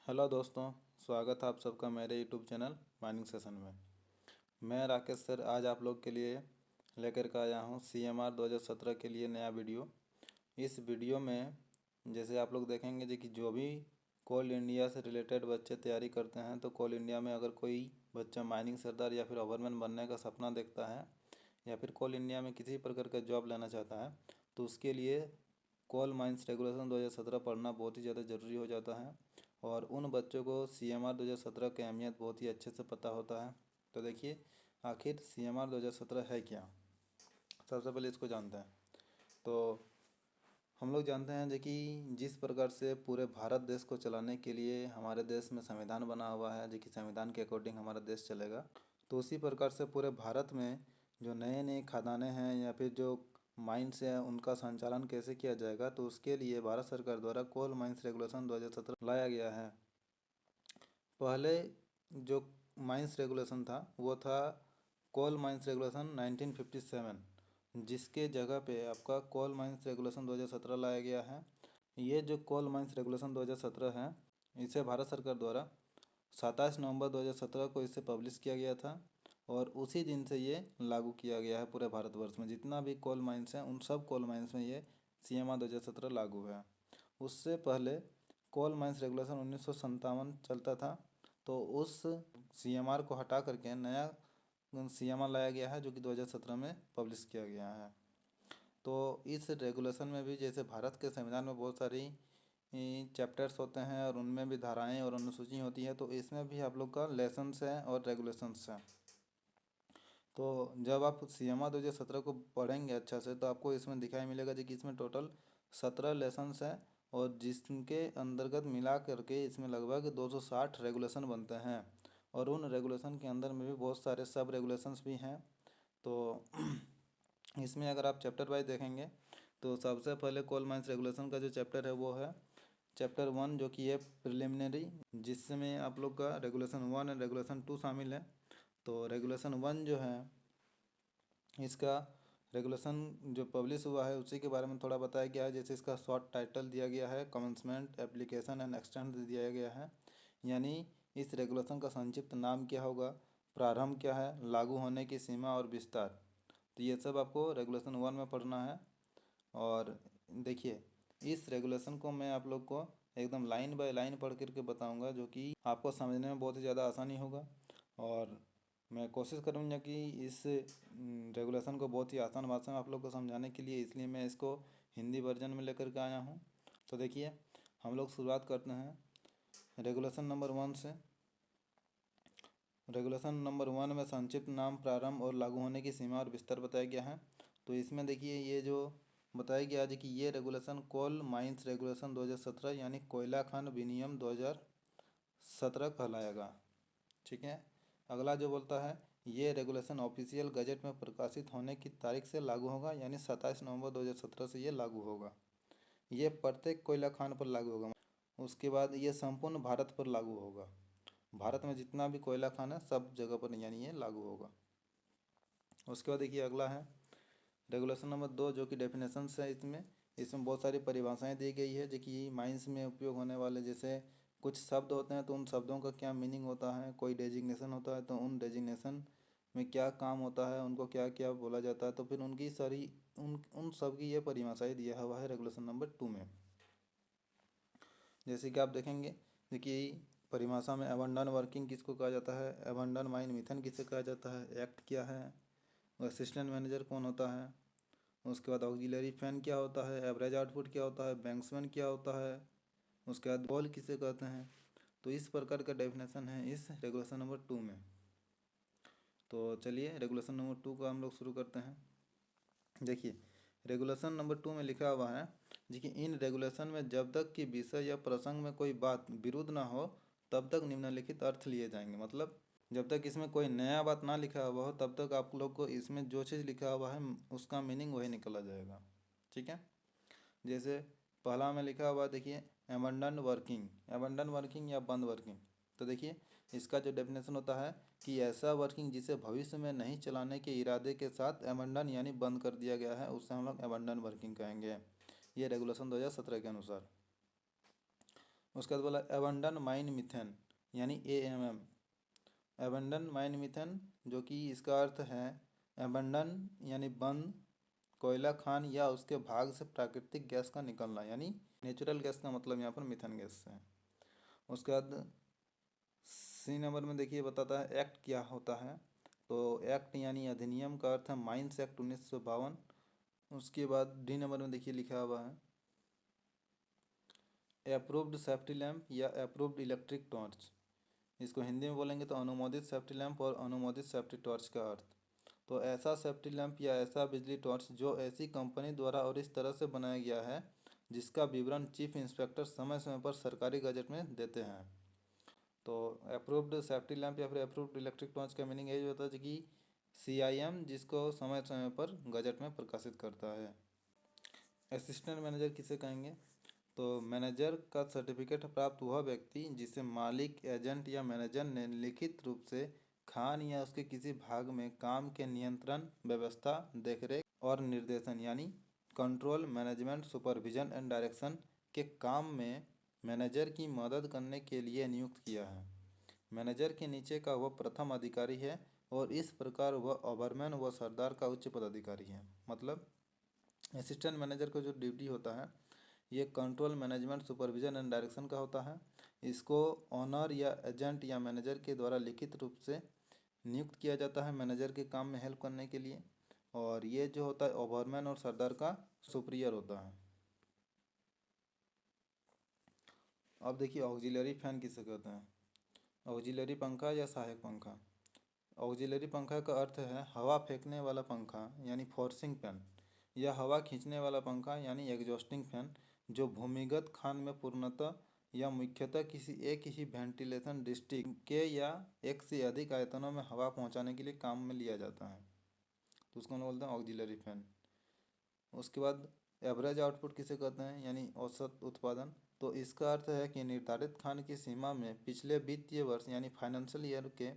Hello दोस्तों, स्वागत है आप सबका मेरे यूट्यूब चैनल माइनिंग सेशन में। मैं राकेश सर आज आप लोग के लिए लेकर के आया हूँ CMR 2017 के लिए नया वीडियो। इस वीडियो में जैसे आप लोग देखेंगे जी कि जो भी कोल इंडिया से रिलेटेड बच्चे तैयारी करते हैं, तो कोल इंडिया में अगर कोई बच्चा माइनिंग सरदार या फिर ओवरमैन बनने का सपना देखता है या फिर कोल इंडिया में किसी प्रकार का जॉब लेना चाहता है, तो उसके लिए कोल माइंस रेगुलेशन 2017 पढ़ना बहुत ही ज़्यादा ज़रूरी हो जाता है। और उन बच्चों को CMR 2017 की अहमियत बहुत ही अच्छे से पता होता है। तो देखिए आखिर CMR 2017 है क्या। सबसे पहले इसको जानते हैं। तो हम लोग जानते हैं जो कि जिस प्रकार से पूरे भारत देश को चलाने के लिए हमारे देश में संविधान बना हुआ है, जो कि संविधान के अकॉर्डिंग हमारा देश चलेगा, तो उसी प्रकार से पूरे भारत में जो नए नए खदानें हैं या फिर जो माइंस हैं उनका संचालन कैसे किया जाएगा, तो उसके लिए भारत सरकार द्वारा कोल माइंस रेगुलेशन 2017 लाया गया है। पहले जो माइंस रेगुलेशन था वो था कोल माइंस रेगुलेशन 1957, जिसके जगह पे आपका कोल माइंस रेगुलेशन 2017 लाया गया है। ये जो कोल माइंस रेगुलेशन 2017 है, इसे भारत सरकार द्वारा 27 नवंबर 2017 को इसे पब्लिश किया गया था और उसी दिन से ये लागू किया गया है। पूरे भारतवर्ष में जितना भी कोल माइंस हैं उन सब कोल माइंस में ये CMR 2017 लागू है। उससे पहले कोल माइंस रेगुलेशन 1957 चलता था, तो उस CMR को हटा करके नया CMR लाया गया है जो कि 2017 में पब्लिश किया गया है। तो इस रेगुलेशन में भी जैसे भारत के संविधान में बहुत सारी चैप्टर्स होते हैं और उनमें भी धाराएं और अनुसूची होती है, तो इसमें भी आप लोग का लेसन्स है और रेगुलेशंस है। तो जब आप CMR 2017 को पढ़ेंगे अच्छा से, तो आपको इसमें दिखाई मिलेगा जी कि इसमें टोटल 17 लेसन्स हैं और जिसके अंतर्गत मिला करके इसमें लगभग 260 रेगुलेशन बनते हैं। और उन रेगुलेशन के अंदर में भी बहुत सारे सब रेगुलेशंस भी हैं। तो इसमें अगर आप चैप्टर वाइज देखेंगे तो सबसे पहले कोल माइंस रेगुलेशन का जो चैप्टर है वो है चैप्टर 1, जो कि है प्रिलिमिनरी, जिसमें आप लोग का रेगुलेशन 1 और रेगुलेशन 2 शामिल है। तो रेगुलेशन 1 जो है इसका रेगुलेशन जो पब्लिश हुआ है उसी के बारे में थोड़ा बताया गया है। जैसे इसका शॉर्ट टाइटल दिया गया है कमेंसमेंट एप्लीकेशन एंड एक्सटेंड दिया गया है, यानी इस रेगुलेशन का संक्षिप्त नाम क्या होगा, प्रारंभ क्या है, लागू होने की सीमा और विस्तार। तो ये सब आपको रेगुलेशन 1 में पढ़ना है। और देखिए इस रेगुलेशन को मैं आप लोग को एकदम लाइन बाय लाइन पढ़ करके बताऊंगा, जो कि आपको समझने में बहुत ही ज़्यादा आसानी होगा। और मैं कोशिश करूँगा कि इस रेगुलेशन को बहुत ही आसान भाषा में आप लोग को समझाने के लिए, इसलिए मैं इसको हिंदी वर्जन में लेकर के आया हूँ। तो देखिए हम लोग शुरुआत करते हैं रेगुलेशन नंबर 1 से। रेगुलेशन नंबर 1 में संक्षिप्त नाम, प्रारंभ और लागू होने की सीमा और विस्तार बताया गया है। तो इसमें देखिए ये जो बताया गया है कि ये रेगुलेशन कोल माइंस रेगुलेशन 2017 यानी कोयला खान विनियम 2017 कहलाएगा। ठीक है। अगला जो बोलता है ये रेगुलेशन ऑफिशियल गजट में प्रकाशित होने की तारीख से लागू होगा, यानी 27 नवंबर 2017 से ये लागू होगा। ये प्रत्येक कोयला खान पर लागू होगा। उसके बाद ये संपूर्ण भारत पर लागू होगा। भारत में जितना भी कोयला खान है सब जगह पर यानी ये लागू होगा। उसके बाद देखिए अगला है रेगुलेशन नंबर 2, जो कि डेफिनेशंस है। इसमें बहुत सारी परिभाषाएं दी गई है जो कि माइंस में उपयोग होने वाले, जैसे कुछ शब्द होते हैं तो उन शब्दों का क्या मीनिंग होता है, कोई डेजिग्नेशन होता है तो उन डेजिग्नेशन में क्या काम होता है, उनको क्या क्या बोला जाता है, तो फिर उनकी सारी उन सब की ये परिभाषाएं दिया हुआ है रेगुलेशन नंबर 2 में। जैसे कि आप देखेंगे देखिए परिभाषा में अबंडन वर्किंग किसको कहा जाता है, अबंडन माइन मिथन किसे कहा जाता है, एक्ट क्या है, असिस्टेंट मैनेजर कौन होता है, उसके बाद ऑक्सिलरी फैन क्या होता है, एवरेज आउटपुट क्या होता है, बैंक्समैन क्या होता है, उसके बाद बॉल किसे कहते हैं। तो इस प्रकार का डेफिनेशन है इस रेगुलेशन नंबर 2 में। तो चलिए रेगुलेशन नंबर 2 का हम लोग शुरू करते हैं। देखिए रेगुलेशन नंबर 2 में लिखा हुआ है जी कि इन रेगुलेशन में जब तक कि विषय या प्रसंग में कोई बात विरुद्ध ना हो तब तक निम्नलिखित अर्थ लिए जाएंगे। मतलब जब तक इसमें कोई नया बात ना लिखा हुआ हो तब तक आप लोग को इसमें जो चीज़ लिखा हुआ है उसका मीनिंग वही निकला जाएगा। ठीक है। जैसे पहला में लिखा हुआ देखिए एबंडन वर्किंग या बंद वर्किंग। तो देखिए इसका जो डेफिनेशन होता है कि ऐसा वर्किंग जिसे भविष्य में नहीं चलाने के इरादे के साथ एबंडन यानी बंद कर दिया गया है, उससे हम लोग एबंडन वर्किंग कहेंगे। ये रेगुलेशन 2017 के अनुसार। उसके बाद बोला एबंडन माइन मिथेन यानी AMM। एबंडन माइन मिथेन जो कि इसका अर्थ है एबंडन यानी बंद, कोयला खान या उसके भाग से प्राकृतिक गैस का निकलना यानी नेचुरल गैस का मतलब यहाँ पर मिथेन गैस है। उसके बाद C नंबर में देखिए बताता है एक्ट क्या होता है। तो एक्ट यानी अधिनियम का अर्थ है माइंस एक्ट 1952। उसके बाद D नंबर में देखिए लिखा हुआ है अप्रूव्ड सेफ्टी लैंप या अप्रूव्ड इलेक्ट्रिक टॉर्च। इसको हिंदी में बोलेंगे तो अनुमोदित सेफ्टी लैंप और अनुमोदित सेफ्टी टॉर्च का अर्थ। तो ऐसा सेफ्टी लैंप या ऐसा बिजली टॉर्च जो ऐसी कंपनी द्वारा और इस तरह से बनाया गया है जिसका विवरण चीफ इंस्पेक्टर समय समय पर सरकारी गजट में देते हैं। तो अप्रूव्ड सेफ्टी लैंप या फिर अप्रूव्ड इलेक्ट्रिक टॉर्च का मीनिंग यही होता है कि CIM जिसको समय समय पर गजट में प्रकाशित करता है। असिस्टेंट मैनेजर किसे कहेंगे? तो मैनेजर का सर्टिफिकेट प्राप्त हुआ व्यक्ति जिसे मालिक, एजेंट या मैनेजर ने लिखित रूप से खान या उसके किसी भाग में काम के नियंत्रण, व्यवस्था, देखरेख और निर्देशन यानी control, management, supervision and direction के काम में मैनेजर की मदद करने के लिए नियुक्त किया है। मैनेजर के नीचे का वह प्रथम अधिकारी है और इस प्रकार वह ओवरमैन व सरदार का उच्च पदाधिकारी है। मतलब असिस्टेंट मैनेजर का जो ड्यूटी होता है ये control, management, supervision and direction का होता है। इसको ऑनर या एजेंट या मैनेजर के द्वारा लिखित रूप से नियुक्त किया जाता है मैनेजर के काम में हेल्प करने के लिए। और ये जो होता है ओवरमैन और सरदार का सुपीरियर होता है। अब देखिए ऑक्सिलरी फैन किसे कहते हैं? ऑक्सिलरी पंखा या सहायक पंखा। ऑक्सिलरी पंखा का अर्थ है हवा फेंकने वाला पंखा यानी फोर्सिंग फैन, या हवा खींचने वाला पंखा यानी एग्जॉस्टिंग फैन, जो भूमिगत खान में पूर्णतः या मुख्यतः किसी एक ही वेंटिलेशन डिस्ट्रिक्ट के या एक से अधिक आयतनों में हवा पहुंचाने के लिए काम में लिया जाता है। तो उसको हम बोलते हैं ऑक्सिलरी फैन। उसके बाद एवरेज आउटपुट किसे कहते हैं यानी औसत उत्पादन। तो इसका अर्थ है कि निर्धारित खान की सीमा में पिछले वित्तीय वर्ष यानी फाइनेंशियल ईयर के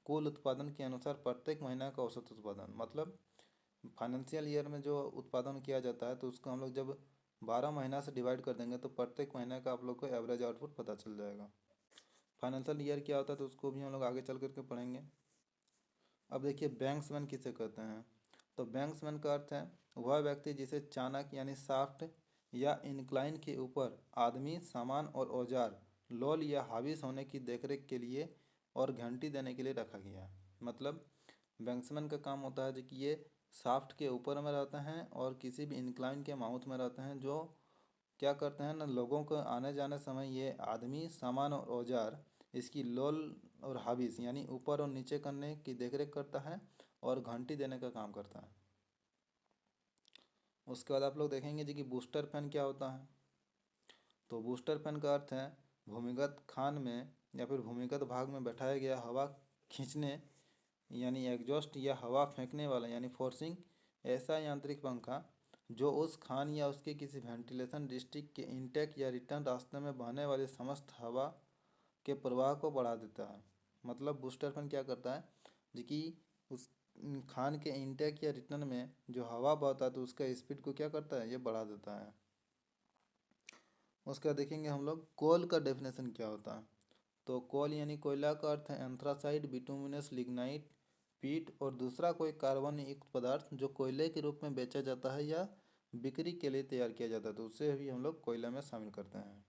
कुल उत्पादन के अनुसार प्रत्येक महीना का औसत उत्पादन। मतलब फाइनेंशियल ईयर में जो उत्पादन किया जाता है तो उसको हम लोग जब 12 महीना से डिवाइड कर देंगे तो प्रत्येक महीने का आप लोग को एवरेज आउटपुट पता चल जाएगा। फाइनेंशियल ईयर क्या होता है तो उसको भी हम लोग आगे चल करके पढ़ेंगे। अब देखिए बैंक्समैन किसे कहते हैं? तो बैंक्समैन का अर्थ है वह व्यक्ति जिसे चाणक यानी साफ्ट या इंक्लाइन के ऊपर आदमी, सामान और औजार, लोल या हाविस होने की देखरेख के लिए और घंटी देने के लिए रखा गया है। मतलब बैंक्समैन का काम होता है जो कि ये साफ्ट के ऊपर में रहते हैं और किसी भी इंक्लाइन के माउथ में रहते हैं, जो क्या करते हैं ना लोगों को आने जाने समय ये आदमी, सामान और औजार इसकी लोल और हाविस यानी ऊपर और नीचे करने की देखरेख करता है और घंटी देने का काम करता है। उसके बाद आप लोग देखेंगे जी कि बूस्टर फैन क्या होता है। तो बूस्टर फैन का अर्थ है भूमिगत खान में या फिर भूमिगत भाग में बैठाया गया हवा खींचने यानी एग्जॉस्ट या हवा फेंकने वाला यानी फोर्सिंग ऐसा यांत्रिक पंखा जो उस खान या उसके किसी वेंटिलेशन डिस्ट्रिक्ट के इनटेक या रिटर्न रास्ते में बहने वाली समस्त हवा के प्रवाह को बढ़ा देता है। मतलब बूस्टर फैन क्या करता है जो कि उस खान के इनटेक या रिटर्न में जो हवा बहता है तो उसका स्पीड को क्या करता है, ये बढ़ा देता है। उसका देखेंगे हम लोग कोल का डेफिनेशन क्या होता है। तो कोल यानी कोयला का अर्थ है एंथ्रासाइड, बिटुमिनस, लिग्नाइट, पीट और दूसरा कोई कार्बन युक्त पदार्थ जो कोयले के रूप में बेचा जाता है या बिक्री के लिए तैयार किया जाता है, तो उसे भी हम लोग कोयला में शामिल करते हैं।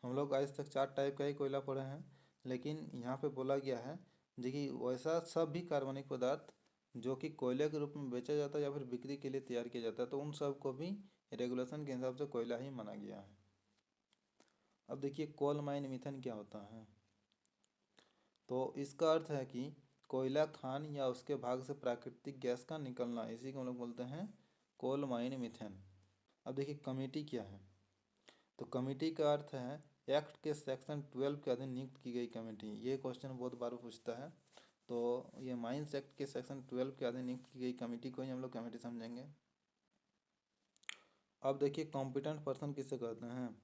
हम लोग आज तक 4 टाइप का ही कोयला पढ़े हैं, लेकिन यहाँ पे बोला गया है जो कि वैसा सब भी कार्बनिक पदार्थ जो कि कोयले के रूप में बेचा जाता है या फिर बिक्री के लिए तैयार किया जाता है, तो उन सब को भी रेगुलेशन के हिसाब से कोयला ही माना गया है। अब देखिए कोल माइन मिथेन क्या होता है। तो इसका अर्थ है कि कोयला खान या उसके भाग से प्राकृतिक गैस का निकलना, इसी को हम लोग बोलते हैं कोल माइन मिथेन। अब देखिए कमेटी क्या है। तो कमेटी का अर्थ है एक्ट के सेक्शन 12 के अधीन नियुक्त की गई कमेटी। ये क्वेश्चन बहुत बार पूछता है। तो ये माइंस एक्ट के सेक्शन 12 के अधीन नियुक्त की गई कमेटी को ही हम लोग कमेटी समझेंगे। अब देखिए कॉम्पिटेंट पर्सन किसे कहते हैं।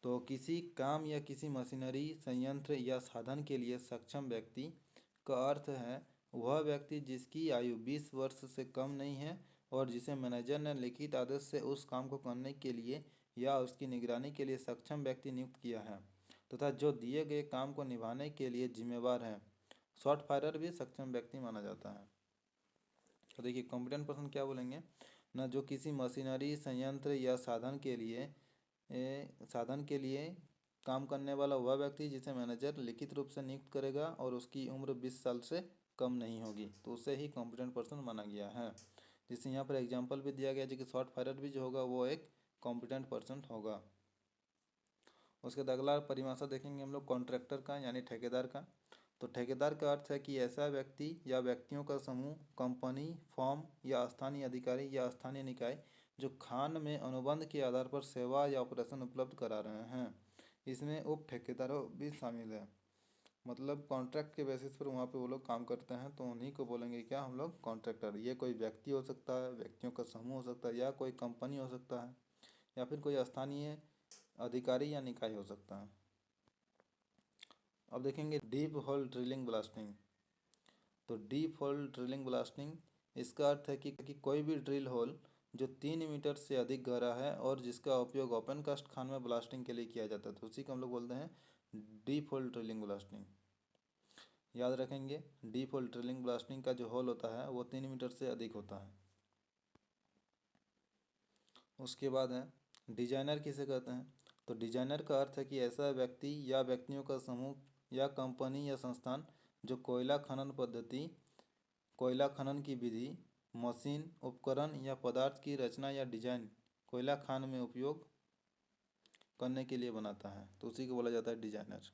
तो किसी काम या किसी मशीनरी, संयंत्र या साधन के लिए सक्षम व्यक्ति का अर्थ है वह व्यक्ति जिसकी आयु 20 वर्ष से कम नहीं है और जिसे मैनेजर ने लिखित आदेश से उस काम को करने के लिए या उसकी निगरानी के लिए सक्षम व्यक्ति नियुक्त किया है तथा जो दिए गए काम को निभाने के लिए जिम्मेवार है। शॉट फायरर भी सक्षम व्यक्ति माना जाता है। तो देखिए कॉम्पिटेंट पर्सन क्या बोलेंगे ना, जो किसी मशीनरी, संयंत्र या साधन के लिए काम करने वाला वह व्यक्ति जिसे मैनेजर लिखित रूप से नियुक्त करेगा और उसकी उम्र 20 साल से कम नहीं होगी, तो उसे ही कॉम्पिटेंट पर्सन माना गया है। जिससे यहाँ पर एग्जाम्पल भी दिया गया है कि शॉट फायरर भी जो होगा वो एक कॉम्पिटेंट पर्सन होगा। उसके बाद अगला परिभाषा देखेंगे हम लोग कॉन्ट्रैक्टर का यानी ठेकेदार का। तो ठेकेदार का अर्थ है कि ऐसा व्यक्ति या व्यक्तियों का समूह, कंपनी, फर्म या स्थानीय अधिकारी या स्थानीय निकाय जो खान में अनुबंध के आधार पर सेवा या ऑपरेशन उपलब्ध करा रहे हैं। इसमें उप ठेकेदारों भी शामिल है, मतलब कॉन्ट्रैक्ट के बेसिस पर वहाँ पे वो लोग काम करते हैं, तो उन्हीं को बोलेंगे क्या हम लोग कॉन्ट्रैक्टर। ये कोई व्यक्ति हो सकता है, व्यक्तियों का समूह हो सकता है, या कोई कंपनी हो सकता है, या फिर कोई स्थानीय अधिकारी या निकाय हो सकता है। अब देखेंगे डीप होल ड्रिलिंग ब्लास्टिंग। तो डीप होल ड्रिलिंग ब्लास्टिंग इसका अर्थ है कि कोई भी ड्रिल होल जो 3 मीटर से अधिक गहरा है और जिसका उपयोग ओपन कास्ट खान में ब्लास्टिंग के लिए किया जाता है, तो उसी को हम लोग बोलते हैं डीप होल ड्रिलिंग ब्लास्टिंग। याद रखेंगे डीप होल ड्रिलिंग ब्लास्टिंग का जो होल होता है वो 3 मीटर से अधिक होता है। उसके बाद है डिजाइनर किसे कहते हैं। तो डिजाइनर का अर्थ है कि ऐसा व्यक्ति या व्यक्तियों का समूह या कंपनी या संस्थान जो कोयला खनन पद्धति, कोयला खनन की विधि, मशीन, उपकरण या पदार्थ की रचना या डिजाइन कोयला खान में उपयोग करने के लिए बनाता है, तो उसी को बोला जाता है डिजाइनर।